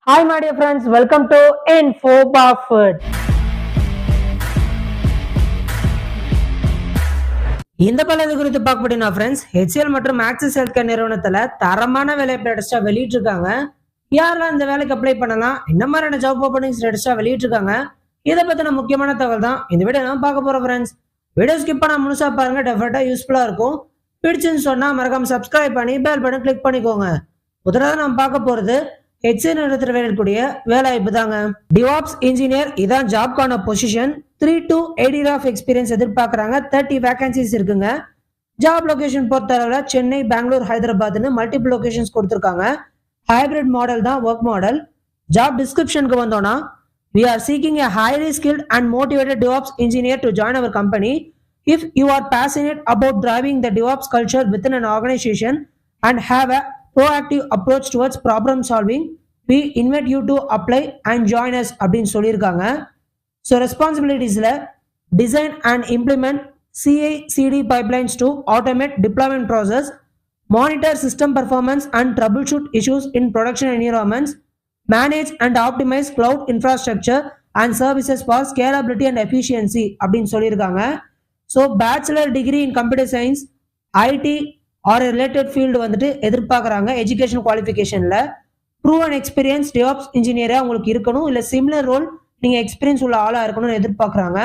Hi, my dear friends. Welcome to Info Buffett. இந்த பலது குறித்து பார்க்கப்படினா ஃப்ரெண்ட்ஸ் HCL மற்றும் ஆக்சிஸ் ஹெல்த் கேர் நிறுவனத்துல தரமான வேலை லேட்டஸ்டா வெளியிட்டு இருக்காங்க. யாரெல்லாம் இந்த வேலைக்கு அப்ளை பண்ணலாம், என்ன மாதிரியான ஜாப் ஓப்பனிங்ஸ் லேட்டஸ்டா வெளியிட்டு இருக்காங்க, இதை பத்தின முக்கியமான தகவல் தான் இந்த வீடியோ நான் பார்க்க போறோம் ஃப்ரெண்ட்ஸ். வீடியோ ஸ்கிப் பண்ணா முழுசா பாருங்க, டெஃபினட்டா யூஸ்ஃபுல்லா இருக்கும். பிடிச்சுன்னு சொன்னா மறக்காம சப்ஸ்கிரைப் பண்ணி பெல் பட்டன் கிளிக் பண்ணிக்கோங்க. முதலாவது நம்ம பார்க்க போறது HCL நிறுவனத்தில் வேலைக்கூடிய வேலைவாய்ப்பு தாங்க. டிவாப்ஸ் இன்ஜினியர் இதான் ஜாப்கான position. 3 to 8 years of experience எதிர்பார்க்கறாங்க. 30 வேகன்சிஸ் இருக்குங்க. ஜாப் லொகேஷன் பொறுத்தளவுல சென்னை, பெங்களூர், ஹைதராபாத்னு மல்டிபிள் லொகேஷன்ஸ் கொடுத்திருக்காங்க. ஹைபிரிட் மாடல் தான் ஒர்க் மாடல். ஜாப் டிஸ்கிரிப்ஷனுக்கு வந்தோம்னா, we are seeking a highly skilled and motivated DevOps engineer to join our company. If you are passionate about driving the DevOps culture within an organization and have a proactive approach towards problem solving, we invite you to apply and join us அப்படின்னு சொல்லியிருக்காங்க. So ரெஸ்பான்சிபிலிட்டிஸில் design and implement CI/CD pipelines to automate deployment process, monitor system performance and troubleshoot issues in production environments, manage and optimize cloud infrastructure and services for scalability and efficiency அப்படின்னு சொல்லியிருக்காங்க. So bachelor degree in computer science, IT or related field வந்துட்டு எதிர்பார்க்குறாங்க. Education குவாலிஃபிகேஷனில் proven experience DevOps இன்ஜினியராக உங்களுக்கு இருக்கணும், இல்லை similar role நீங்கள் எக்ஸ்பீரியன்ஸ் உள்ள ஆளாக இருக்கணும்னு எதிர்பார்க்குறாங்க.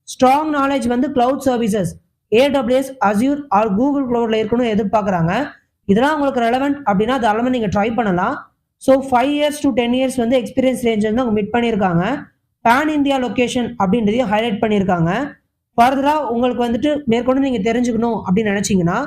ஸ்ட்ராங் நாலேஜ் வந்து cloud services, AWS, Azure or Google கிளவுடில் இருக்கணும்னு எதிர்பார்க்குறாங்க. இதெல்லாம் உங்களுக்கு ரெலவெண்ட் அப்படின்னா தாராளமாக நீங்கள் ட்ரை பண்ணலாம். ஸோ 5 years to 10 years வந்து எக்ஸ்பீரியன்ஸ் ரேஞ்ச் வந்து அவங்க மீட் பண்ணியிருக்காங்க. பேன் இந்தியா லொக்கேஷன் அப்படின்றதையும் ஹைலைட் பண்ணியிருக்காங்க. ஃபர்தராக உங்களுக்கு வந்துட்டு மேற்கொண்டு நீங்கள் தெரிஞ்சுக்கணும் அப்படின்னு நினச்சிங்கன்னா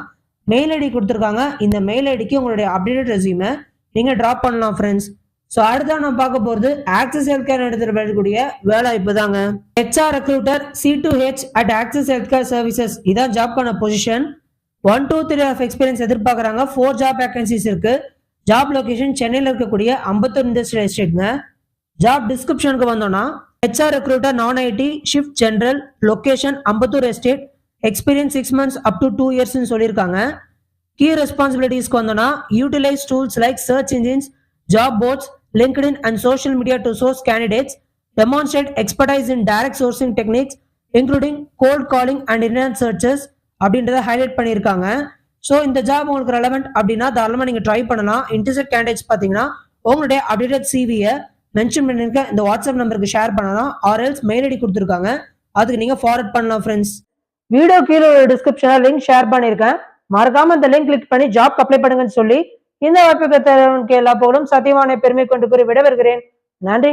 மெயில் ஐடி கொடுத்துருக்காங்க. இந்த மெயில் ஐடிக்கு உங்களுடைய அப்டேட்டட் ரெஸ்யூமை நீங்கள் ட்ராப் பண்ணலாம் ஃப்ரெண்ட்ஸ். ஸோ அடுத்த நம்ம பார்க்க போகிறது ஆக்சிஸ் ஹெல்த் கேர் எடுத்துகிட்டு வரக்கூடிய வேலைவாய்ப்பு தாங்க. HR recruiter C2H at Axis Health Care Services இதான் ஜாப்கான பொசிஷன். 1 to 3 ஆஃப் எக்ஸ்பீரியன்ஸ் எதிர்பார்க்குறாங்க. 4 ஜாப் வேகன்சிஸ் இருக்கு. ஜாப் லொகேஷன் சென்னையில் இருக்கக்கூடிய அம்பத்தூர் இண்டஸ்ட்ரியல் எஸ்டேட்ங்க. ஜாப் டிஸ்கிரிப்ஷனுக்கு வந்தோம்னா, HR recruiter non IT, shift general, location Ambattur estate, experience 6 months up to 2 years சொல்லியிருக்காங்க. கீ ரெஸ்பான்சிபிலிட்டிஸ்க்கு வந்தோம்னா, utilise tools like search engines, job boards, LinkedIn and social media to source candidates, demonstrate expertise in direct sourcing techniques including cold calling and internet searches அப்படின்றத highlight பண்ணியிருக்காங்க. So இந்த job உங்களுக்கு relevant அப்படின்னா தாராளமாக நீங்கள் try பண்ணலாம். Interested candidates பார்த்தீங்கன்னா உங்களுடைய அப்டேட்டட் சிவியை மென்ஷன் பண்ணியிருக்க இந்த வாட்ஸ்அப் நம்பருக்கு ஷேர் பண்ணலாம். ஆர்எல்ஸ் மெயில் ஐடி கொடுத்துருக்காங்க, அதுக்கு நீங்கள் ஃபார்வர்ட் பண்ணலாம் ஃப்ரெண்ட்ஸ். வீடியோ கீழே ஒரு டிஸ்கிரிப்ஷனில் லிங்க் ஷேர் பண்ணியிருக்கேன். மறக்காம இந்த லிங்க் கிளிக் பண்ணி ஜாப் அப்ளை பண்ணுங்கன்னு சொல்லி இந்த வாய்ப்புக்கு எல்லா புகழும் சத்தியமான பெருமை கொண்டு கூறி விடைபெறுகிறேன். நன்றி.